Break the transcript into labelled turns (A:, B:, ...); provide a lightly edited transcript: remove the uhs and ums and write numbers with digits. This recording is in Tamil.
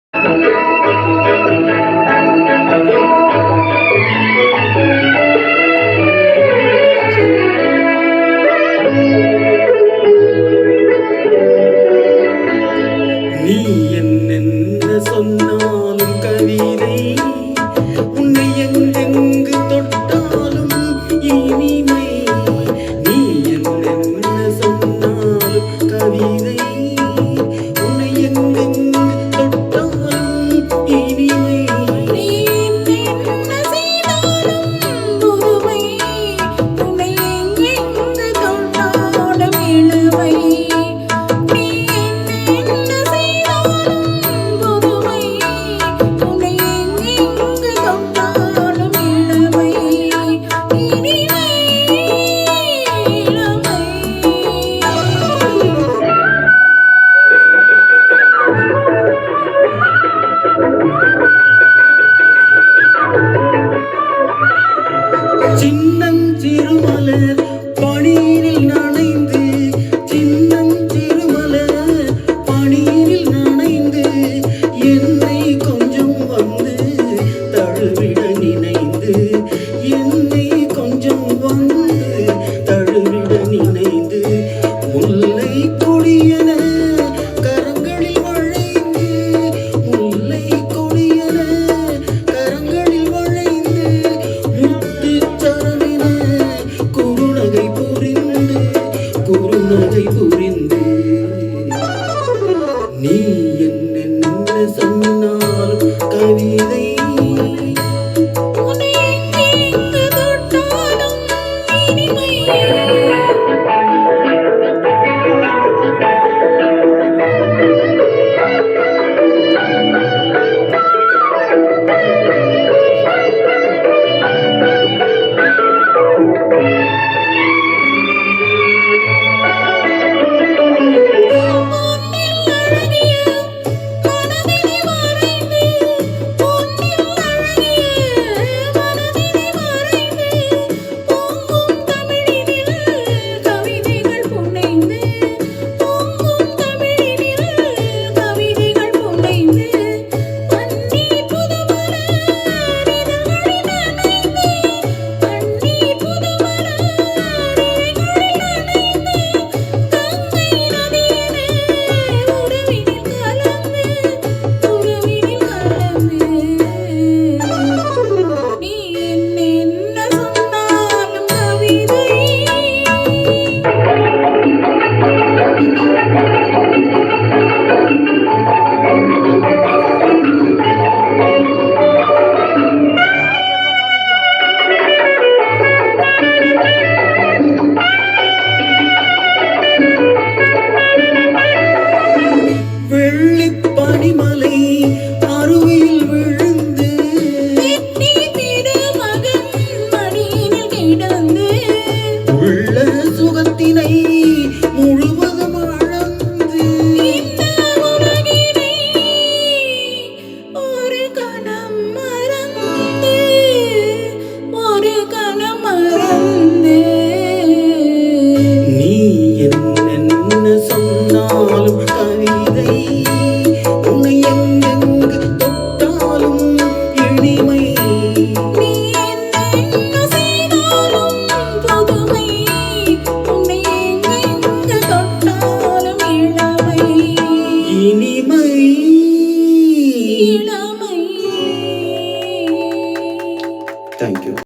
A: நீ என்னென்ன சொன்னாலும் கவிதை, உன்னை எங்கெங்கு தொட்டாலும் இனிமை. நீ என்னென்ன சொன்னாலும் கவிதை, உன்னை எங்கெங்கு தொட்டாலும் இனிமை.
B: நீ என்ன செய்தாலும் புதுமை, உன்னை எங்கெங்கு தொட்டாலும் இளமை.
A: சின்னஞ்சிறுமலர் பனீரில் நனைந்து, சின்னஞ்சிறுமலர் பனீரில் நனைந்து, என்னை கொஞ்சம் வந்து தழுவிட நினைந்து, என்னை கொஞ்சம் வந்து தழுவிட நினைந்து, முல்லை கொடியன கரங்களில் வளைந்து, முல்லை கொடியன கரங்களில் வளைந்து, முத்து சரவின குறுநகை புரிந்து, குறுநகை புரிந்து. நீ என்னென்ன சொன்னாலும் கவிதை,
B: உன்னை எங்கெங்கு தொட்டாலும் இனிமை.
A: பனிமலை அருவியில் விழுந்து,
B: திருமகன் மடியினில் கிடந்து,
A: உள்ள சுகத்தினை முழுவதும் அளந்து,
B: இந்த உலகினை ஒரு கணம் மறந்து, ஒரு கணம் மறந்து.
A: நீ என்னென்ன சொன்னாலும் கவிதை, உன்னை எங்கெங்கு தொட்டாலும் இனிமை.
B: நீ என்ன செய்தாலும் புதுமை, உன்னை எங்கெங்கு தொட்டாலும் இளமை.
A: இனிமை.
B: இளமை.
A: Thank you.